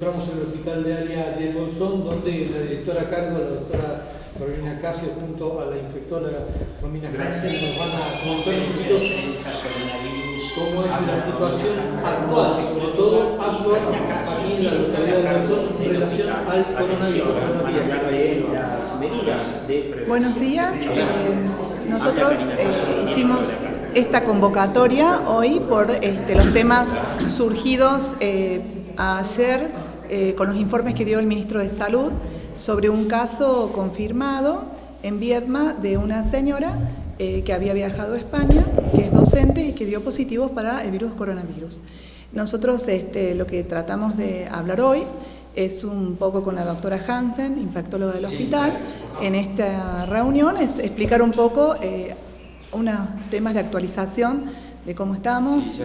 Entramos en el hospital de área del Bolsón, donde la directora a cargo, la doctora Carolina Casio, junto a la infectóloga Romina Hansen, nos van a contar un poquito cómo es la situación actual, sobre todo actual aquí en la localidad del Bolsón en relación al coronavirus. Buenos días. Nosotros hicimos esta convocatoria hoy por los temas surgidos ayer con los informes que dio el ministro de Salud sobre un caso confirmado en Viedma de una señora que había viajado a España, que es docente y que dio positivos para el virus coronavirus. Nosotros lo que tratamos de hablar hoy es un poco con la doctora Hansen, infectóloga del hospital. En esta reunión es explicar un poco unos temas de actualización de cómo estamos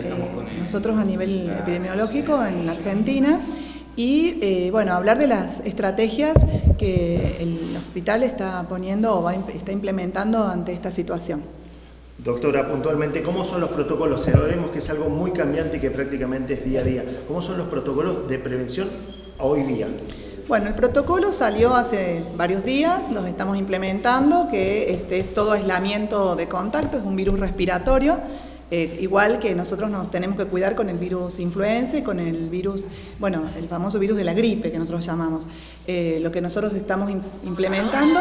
nosotros a nivel epidemiológico en la Argentina y bueno, hablar de las estrategias que el hospital está poniendo o está implementando ante esta situación. Doctora, puntualmente, ¿cómo son los protocolos? Sabemos que es algo muy cambiante y que prácticamente es día a día. ¿Cómo son los protocolos de prevención hoy día? Bueno, el protocolo salió hace varios días, los estamos implementando, que es todo aislamiento de contacto, es un virus respiratorio. Igual que nosotros nos tenemos que cuidar con el virus influenza y con el virus, bueno, el famoso virus de la gripe que nosotros llamamos. Lo que nosotros estamos implementando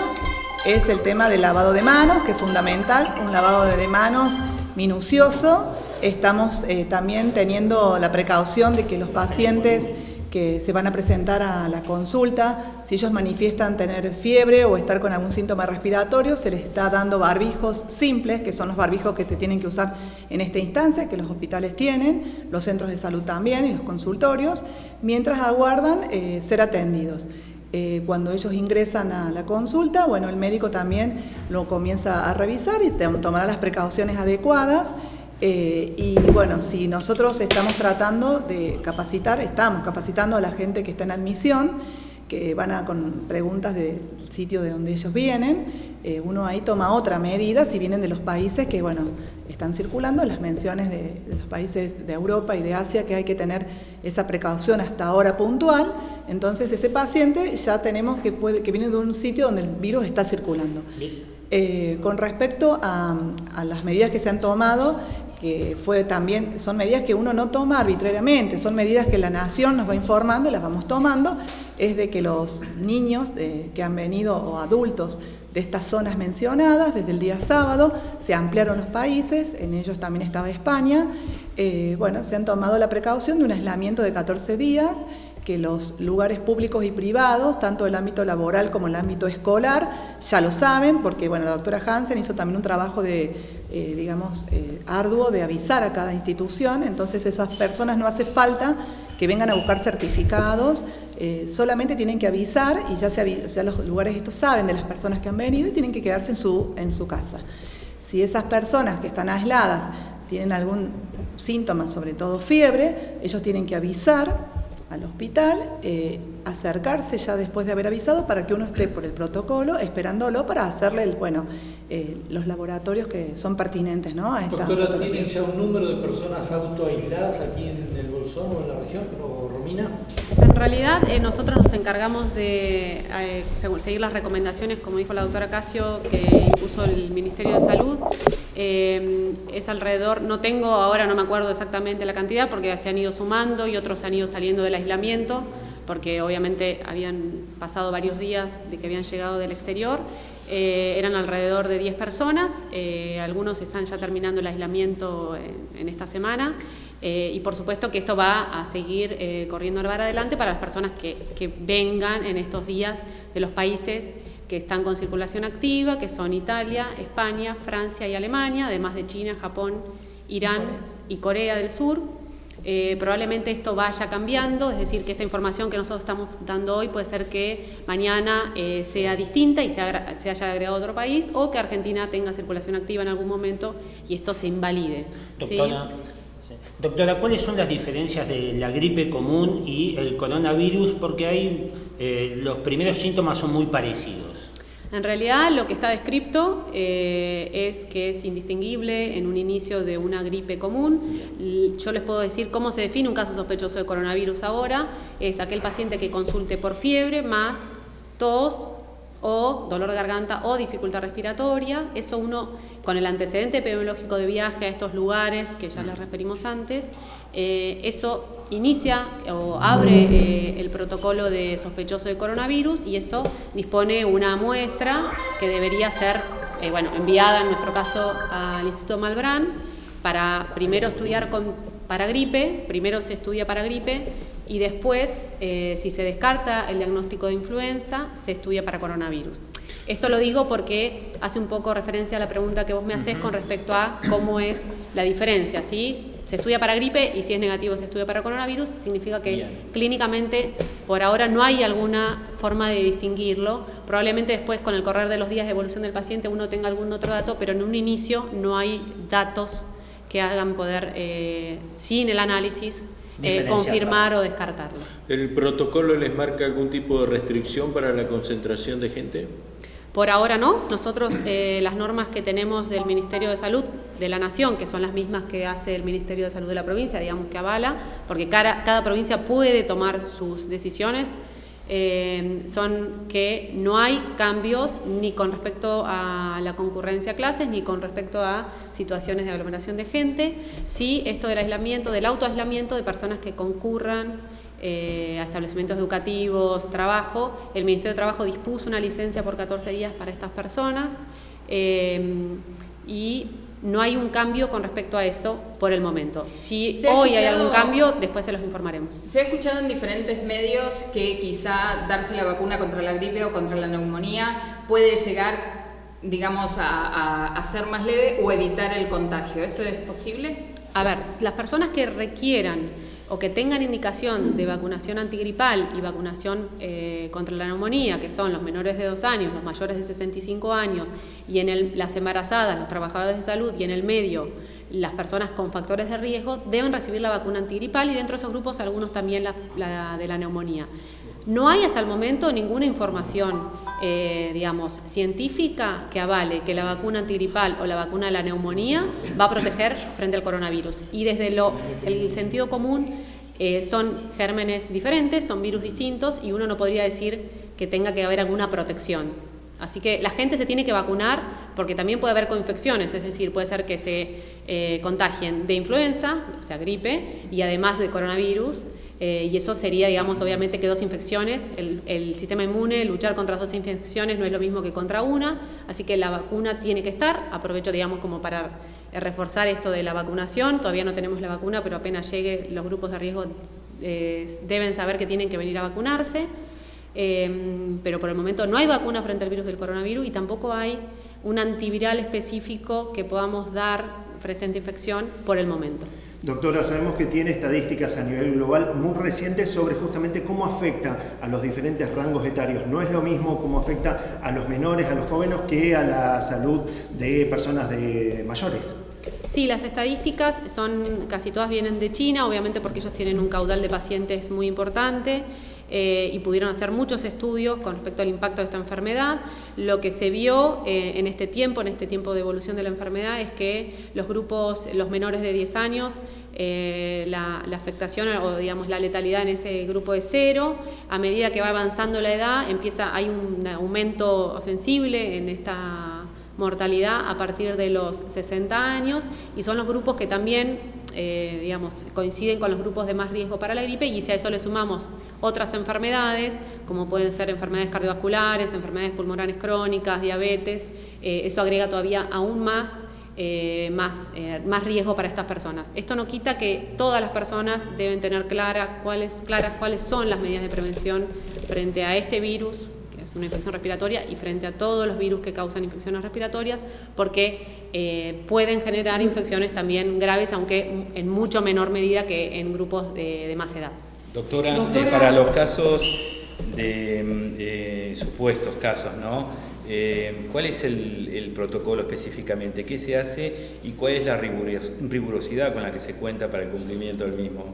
es el tema del lavado de manos, que es fundamental, un lavado de manos minucioso. Estamos también teniendo la precaución de que los pacientes que se van a presentar a la consulta, si ellos manifiestan tener fiebre o estar con algún síntoma respiratorio, se les está dando barbijos simples, que son los barbijos que se tienen que usar en esta instancia, que los hospitales tienen, los centros de salud también y los consultorios, mientras aguardan ser atendidos. Cuando ellos ingresan a la consulta, bueno, el médico también lo comienza a revisar y tomará las precauciones adecuadas. Y bueno, si nosotros estamos tratando de capacitar, estamos capacitando a la gente que está en admisión, que van con preguntas del sitio de donde ellos vienen, uno ahí toma otra medida si vienen de los países que, bueno, están circulando, las menciones de los países de Europa y de Asia, que hay que tener esa precaución hasta ahora puntual. Entonces ese paciente ya tenemos que viene de un sitio donde el virus está circulando. Con respecto a las medidas que se han tomado, que son medidas que uno no toma arbitrariamente, son medidas que la nación nos va informando y las vamos tomando, es de que los niños que han venido o adultos de estas zonas mencionadas, desde el día sábado, se ampliaron los países, en ellos también estaba España, bueno, se han tomado la precaución de un aislamiento de 14 días, que los lugares públicos y privados, tanto el ámbito laboral como el ámbito escolar, ya lo saben, porque bueno, la doctora Hansen hizo también un trabajo arduo de avisar a cada institución, entonces esas personas no hace falta que vengan a buscar certificados, solamente tienen que avisar y ya los lugares estos saben de las personas que han venido y tienen que quedarse en su casa. Si esas personas que están aisladas tienen algún síntoma, sobre todo fiebre, ellos tienen que avisar al hospital, acercarse ya después de haber avisado para que uno esté por el protocolo esperándolo para hacerle los laboratorios que son pertinentes, ¿no? Doctora, ¿tienen ya un número de personas autoaisladas aquí en el Bolsón o en la región, o Romina? En realidad nosotros nos encargamos de seguir las recomendaciones, como dijo la doctora Casio, que impuso el Ministerio de Salud. Es alrededor, ahora no me acuerdo exactamente la cantidad porque se han ido sumando y otros se han ido saliendo del aislamiento porque obviamente habían pasado varios días de que habían llegado del exterior. Eran alrededor de 10 personas, algunos están ya terminando el aislamiento en esta semana y por supuesto que esto va a seguir corriendo para adelante para las personas que vengan en estos días de los países que están con circulación activa, que son Italia, España, Francia y Alemania, además de China, Japón, Irán y Corea del Sur. Probablemente esto vaya cambiando, es decir, que esta información que nosotros estamos dando hoy puede ser que mañana sea distinta y se haya agregado otro país, o que Argentina tenga circulación activa en algún momento y esto se invalide. Doctora, ¿sí? Doctora, ¿cuáles son las diferencias de la gripe común y el coronavirus? Porque los primeros síntomas son muy parecidos. En realidad lo que está descrito es que es indistinguible en un inicio de una gripe común. Yo les puedo decir cómo se define un caso sospechoso de coronavirus ahora. Es aquel paciente que consulte por fiebre más tos o dolor de garganta o dificultad respiratoria. Eso uno, con el antecedente epidemiológico de viaje a estos lugares que ya les referimos antes, eso inicia o abre el protocolo de sospechoso de coronavirus y eso dispone una muestra que debería ser enviada en nuestro caso al Instituto Malbrán para primero estudiar para gripe, primero se estudia para gripe y después, si se descarta el diagnóstico de influenza, se estudia para coronavirus. Esto lo digo porque hace un poco referencia a la pregunta que vos me hacés con respecto a cómo es la diferencia, ¿sí? Se estudia para gripe y si es negativo se estudia para coronavirus, significa que clínicamente por ahora no hay alguna forma de distinguirlo. Probablemente después con el correr de los días de evolución del paciente uno tenga algún otro dato, pero en un inicio no hay datos que hagan poder, sin el análisis, confirmar o descartarlo. ¿El protocolo les marca algún tipo de restricción para la concentración de gente? Por ahora no. Nosotros las normas que tenemos del Ministerio de Salud de la Nación, que son las mismas que hace el Ministerio de Salud de la provincia, digamos que avala, porque cada provincia puede tomar sus decisiones, son que no hay cambios ni con respecto a la concurrencia a clases ni con respecto a situaciones de aglomeración de gente. Sí, esto del aislamiento, del autoaislamiento de personas que concurran a establecimientos educativos, trabajo. El Ministerio de Trabajo dispuso una licencia por 14 días para estas personas y no hay un cambio con respecto a eso por el momento. Si hoy hay algún cambio, después se los informaremos. Se ha escuchado en diferentes medios que quizá darse la vacuna contra la gripe o contra la neumonía puede llegar, digamos, a ser más leve o evitar el contagio. ¿Esto es posible? A ver, las personas que requieran o que tengan indicación de vacunación antigripal y vacunación contra la neumonía, que son los menores de 2 años, los mayores de 65 años, y las embarazadas, los trabajadores de salud, y en el medio las personas con factores de riesgo, deben recibir la vacuna antigripal y dentro de esos grupos algunos también la de la neumonía. No hay hasta el momento ninguna información, científica que avale que la vacuna antigripal o la vacuna de la neumonía va a proteger frente al coronavirus. Y desde el sentido común son gérmenes diferentes, son virus distintos y uno no podría decir que tenga que haber alguna protección. Así que la gente se tiene que vacunar porque también puede haber coinfecciones, es decir, puede ser que se contagien de influenza, o sea, gripe, y además de coronavirus. Y eso sería, digamos, obviamente que 2 infecciones. El sistema inmune, luchar contra 2 infecciones no es lo mismo que contra una, así que la vacuna tiene que estar. Aprovecho, digamos, como para reforzar esto de la vacunación. Todavía no tenemos la vacuna, pero apenas llegue, los grupos de riesgo deben saber que tienen que venir a vacunarse. Pero por el momento no hay vacuna frente al virus del coronavirus y tampoco hay un antiviral específico que podamos dar frente a esta infección por el momento. Doctora, sabemos que tiene estadísticas a nivel global muy recientes sobre justamente cómo afecta a los diferentes rangos etarios. No es lo mismo cómo afecta a los menores, a los jóvenes, que a la salud de personas mayores. Sí, las estadísticas casi todas vienen de China, obviamente porque ellos tienen un caudal de pacientes muy importante. Y pudieron hacer muchos estudios con respecto al impacto de esta enfermedad. Lo que se vio en este tiempo de evolución de la enfermedad es que los menores de 10 años, la afectación o digamos la letalidad en ese grupo es 0. A medida que va avanzando la edad, hay un aumento sensible en esta mortalidad a partir de los 60 años y son los grupos que también coinciden con los grupos de más riesgo para la gripe y si a eso le sumamos otras enfermedades, como pueden ser enfermedades cardiovasculares, enfermedades pulmonares crónicas, diabetes, eso agrega todavía aún más riesgo para estas personas. Esto no quita que todas las personas deben tener claras cuáles son las medidas de prevención frente a este virus, que es una infección respiratoria, y frente a todos los virus que causan infecciones respiratorias, porque pueden generar infecciones también graves, aunque en mucho menor medida que en grupos de más edad. Doctora, para los casos de supuestos casos, ¿no? ¿Cuál es el protocolo específicamente? ¿Qué se hace y cuál es la rigurosidad con la que se cuenta para el cumplimiento del mismo?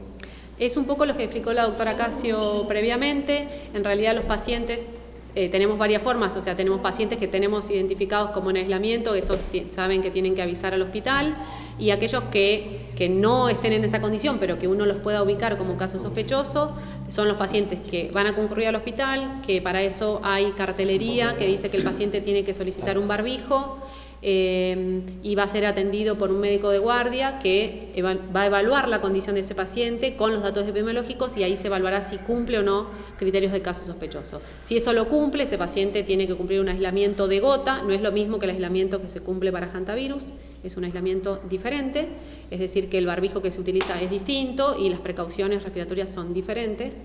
Es un poco lo que explicó la doctora Casio previamente. En realidad los pacientes tenemos varias formas, o sea, tenemos pacientes que tenemos identificados como en aislamiento, esos saben que tienen que avisar al hospital, y aquellos que no estén en esa condición, pero que uno los pueda ubicar como caso sospechoso, son los pacientes que van a concurrir al hospital, que para eso hay cartelería que dice que el paciente tiene que solicitar un barbijo, y va a ser atendido por un médico de guardia que va a evaluar la condición de ese paciente con los datos epidemiológicos, y ahí se evaluará si cumple o no criterios de caso sospechoso. Si eso lo cumple, ese paciente tiene que cumplir un aislamiento de gota, no es lo mismo que el aislamiento que se cumple para hantavirus, es un aislamiento diferente, es decir, que el barbijo que se utiliza es distinto y las precauciones respiratorias son diferentes.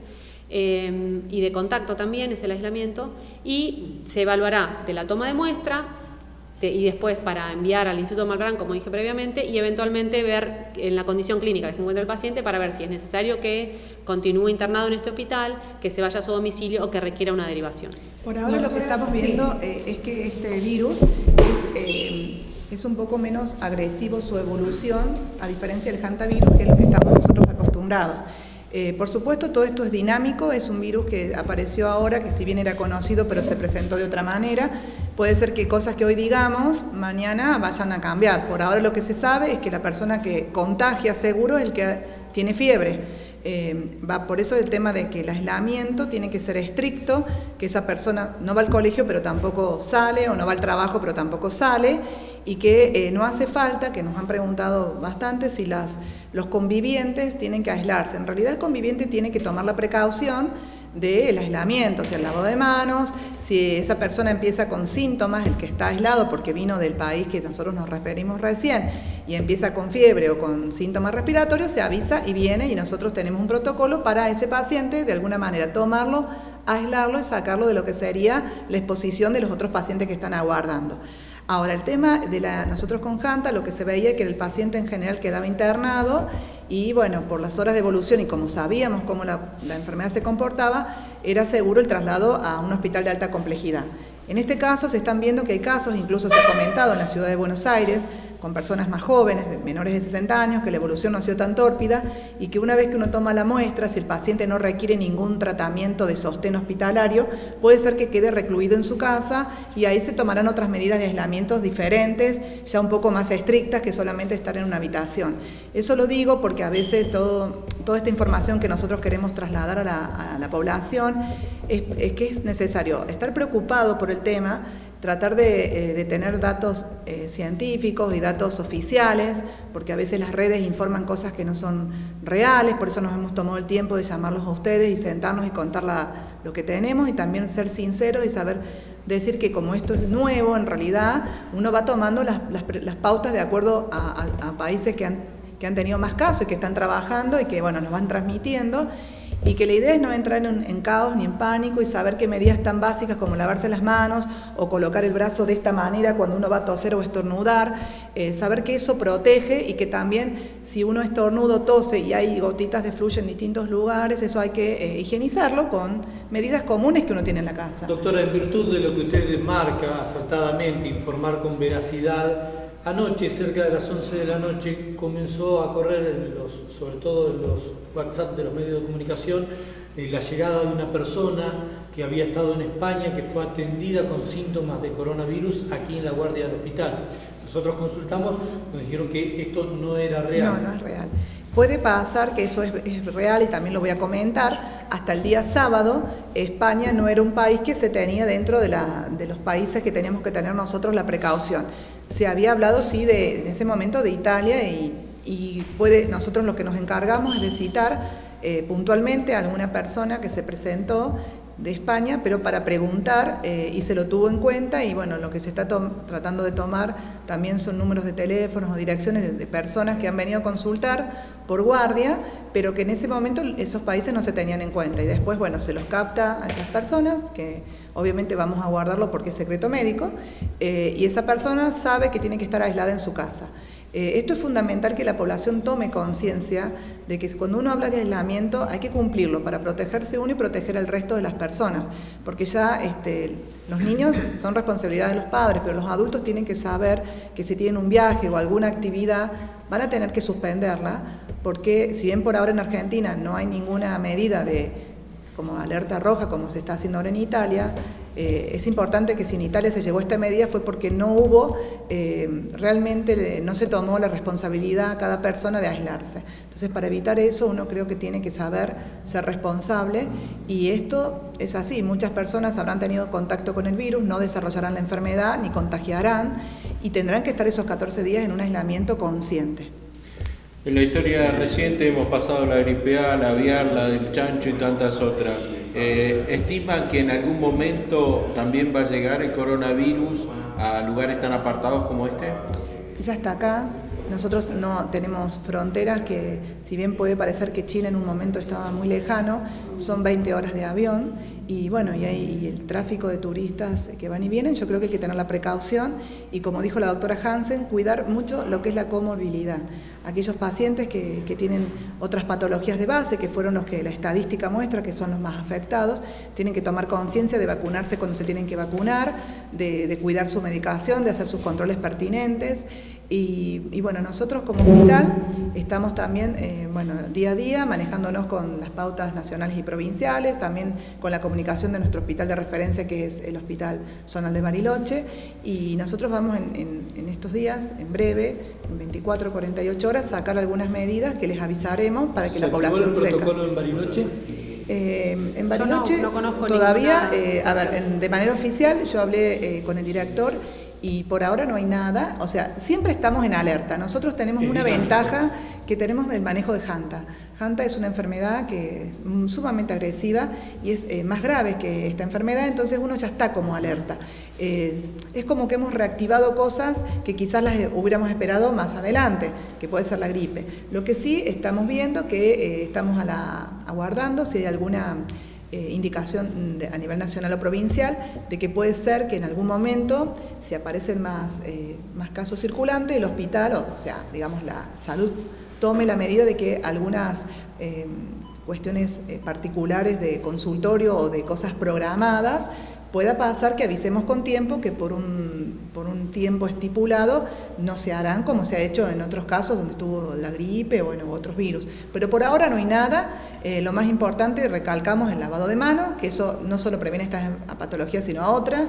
Y de contacto también es el aislamiento, y se evaluará de la toma de muestra y después para enviar al Instituto Malbrán, como dije previamente, y eventualmente ver en la condición clínica que se encuentra el paciente para ver si es necesario que continúe internado en este hospital, que se vaya a su domicilio o que requiera una derivación. Por ahora lo que estamos viendo es que este virus es un poco menos agresivo su evolución, a diferencia del hantavirus, que es lo que estamos nosotros acostumbrados. Por supuesto, todo esto es dinámico, es un virus que apareció ahora, que si bien era conocido, pero se presentó de otra manera. Puede ser que cosas que hoy digamos, mañana vayan a cambiar. Por ahora lo que se sabe es que la persona que contagia seguro es el que tiene fiebre. Por eso el tema de que el aislamiento tiene que ser estricto, que esa persona no va al colegio pero tampoco sale, o no va al trabajo pero tampoco sale, y que no hace falta, que nos han preguntado bastante, si los convivientes tienen que aislarse. En realidad el conviviente tiene que tomar la precaución del aislamiento, o sea, el lavado de manos. Si esa persona empieza con síntomas, el que está aislado porque vino del país que nosotros nos referimos recién, y empieza con fiebre o con síntomas respiratorios, se avisa y viene, y nosotros tenemos un protocolo para ese paciente, de alguna manera tomarlo, aislarlo y sacarlo de lo que sería la exposición de los otros pacientes que están aguardando. Ahora, el tema de nosotros con Hanta, lo que se veía que el paciente en general quedaba internado, y bueno, por las horas de evolución y como sabíamos cómo la enfermedad se comportaba, era seguro el traslado a un hospital de alta complejidad. En este caso se están viendo que hay casos, incluso se ha comentado en la ciudad de Buenos Aires, con personas más jóvenes, menores de 60 años, que la evolución no ha sido tan tórpida, y que una vez que uno toma la muestra, si el paciente no requiere ningún tratamiento de sostén hospitalario, puede ser que quede recluido en su casa, y ahí se tomarán otras medidas de aislamientos diferentes, ya un poco más estrictas que solamente estar en una habitación. Eso lo digo porque a veces toda esta información que nosotros queremos trasladar a la población es que es necesario estar preocupado por el tema, tratar de tener datos científicos y datos oficiales, porque a veces las redes informan cosas que no son reales, por eso nos hemos tomado el tiempo de llamarlos a ustedes y sentarnos y contar lo que tenemos, y también ser sinceros y saber decir que como esto es nuevo, en realidad uno va tomando las pautas de acuerdo a países que han tenido más casos y que están trabajando y que bueno, nos van transmitiendo. Y que la idea es no entrar en caos ni en pánico, y saber que medidas tan básicas como lavarse las manos o colocar el brazo de esta manera cuando uno va a toser o estornudar, saber que eso protege, y que también si uno estornuda, tose y hay gotitas de flujo en distintos lugares, eso hay que higienizarlo con medidas comunes que uno tiene en la casa. Doctora, en virtud de lo que usted marca acertadamente, informar con veracidad, anoche, cerca de las 11 de la noche, comenzó a correr, sobre todo en los WhatsApp de los medios de comunicación, la llegada de una persona que había estado en España, que fue atendida con síntomas de coronavirus aquí en la guardia del hospital. Nosotros consultamos, nos dijeron que esto no era real. No es real. Puede pasar que eso es real, y también lo voy a comentar. Hasta el día sábado, España no era un país que se tenía dentro de los países que teníamos que tener nosotros la precaución. Se había hablado, sí, en ese momento de Italia, y nosotros lo que nos encargamos es de citar puntualmente a alguna persona que se presentó de España, pero para preguntar, y se lo tuvo en cuenta, y bueno, lo que se está tratando de tomar también son números de teléfonos o direcciones de personas que han venido a consultar por guardia, pero que en ese momento esos países no se tenían en cuenta, y después, bueno, se los capta a esas personas, que obviamente vamos a guardarlo porque es secreto médico, y esa persona sabe que tiene que estar aislada en su casa. Esto es fundamental, que la población tome conciencia de que cuando uno habla de aislamiento hay que cumplirlo para protegerse uno y proteger al resto de las personas, porque ya los niños son responsabilidad de los padres, pero los adultos tienen que saber que si tienen un viaje o alguna actividad van a tener que suspenderla, porque si bien por ahora en Argentina no hay ninguna medida de como alerta roja, como se está haciendo ahora en Italia. Es importante que si en Italia se llevó esta medida fue porque no hubo, realmente no se tomó la responsabilidad cada persona de aislarse. Entonces, para evitar eso, uno creo que tiene que saber ser responsable, y esto es así. Muchas personas habrán tenido contacto con el virus, no desarrollarán la enfermedad ni contagiarán, y tendrán que estar esos 14 días en un aislamiento consciente. En la historia reciente hemos pasado la gripe A, la aviar, la del chancho y tantas otras. ¿Estima que en algún momento también va a llegar el coronavirus a lugares tan apartados como este? Ya está acá. Nosotros no tenemos fronteras, que si bien puede parecer que Chile en un momento estaba muy lejano, son 20 horas de avión, y bueno, y el tráfico de turistas que van y vienen. Yo creo que hay que tener la precaución y, como dijo la doctora Hansen, cuidar mucho lo que es la comorbilidad. Aquellos pacientes que tienen otras patologías de base, que fueron los que la estadística muestra que son los más afectados, tienen que tomar conciencia de vacunarse cuando se tienen que vacunar, de cuidar su medicación, de hacer sus controles pertinentes. Y bueno, nosotros como hospital estamos también día a día manejándonos con las pautas nacionales y provinciales, también con la comunicación de nuestro hospital de referencia, que es el Hospital Zonal de Bariloche, y nosotros vamos en estos días, en breve, en 24 o 48 horas, sacar algunas medidas que les avisaremos para que la población sepa. ¿Se activó el protocolo en Bariloche? En Bariloche no conozco todavía, ninguna de manera oficial, yo hablé con el director, y por ahora no hay nada. O sea, siempre estamos en alerta. Nosotros tenemos una ventaja, que tenemos el manejo de Hanta. Hanta es una enfermedad que es sumamente agresiva y es más grave que esta enfermedad, entonces uno ya está como alerta. Es como que hemos reactivado cosas que quizás las hubiéramos esperado más adelante, que puede ser la gripe. Lo que sí estamos viendo, que estamos aguardando si hay alguna indicación a nivel nacional o provincial de que puede ser que en algún momento, si aparecen más casos circulantes, el hospital, o sea, digamos la salud, tome la medida de que algunas cuestiones particulares de consultorio o de cosas programadas, pueda pasar que avisemos con tiempo que por un tiempo estipulado no se harán como se ha hecho en otros casos donde estuvo la gripe o otros virus. Pero por ahora no hay nada. Lo más importante, recalcamos el lavado de manos, que eso no solo previene estas patologías sino a otras.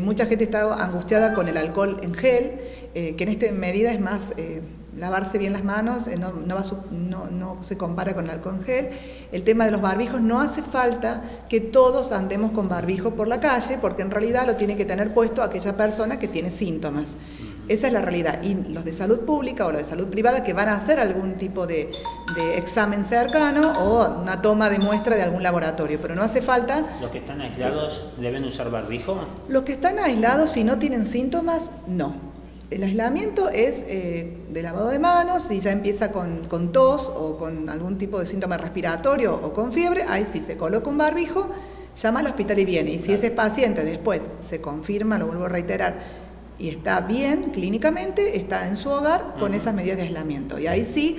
Mucha gente está angustiada con el alcohol en gel, que en esta medida es más lavarse bien las manos, no se compara con el alcohol en gel. El tema de los barbijos, no hace falta que todos andemos con barbijo por la calle, porque en realidad lo tiene que tener puesto aquella persona que tiene síntomas. Esa es la realidad. Y los de salud pública o los de salud privada, que van a hacer algún tipo de examen cercano o una toma de muestra de algún laboratorio, pero no hace falta. ¿Los que están aislados deben usar barbijo? Los que están aislados, si no tienen síntomas, no. El aislamiento es de lavado de manos. Si ya empieza con tos o con algún tipo de síntoma respiratorio o con fiebre, ahí sí se coloca un barbijo, llama al hospital y viene. Y si ese paciente después se confirma, lo vuelvo a reiterar, y está bien clínicamente, está en su hogar con esas medidas de aislamiento. Y ahí sí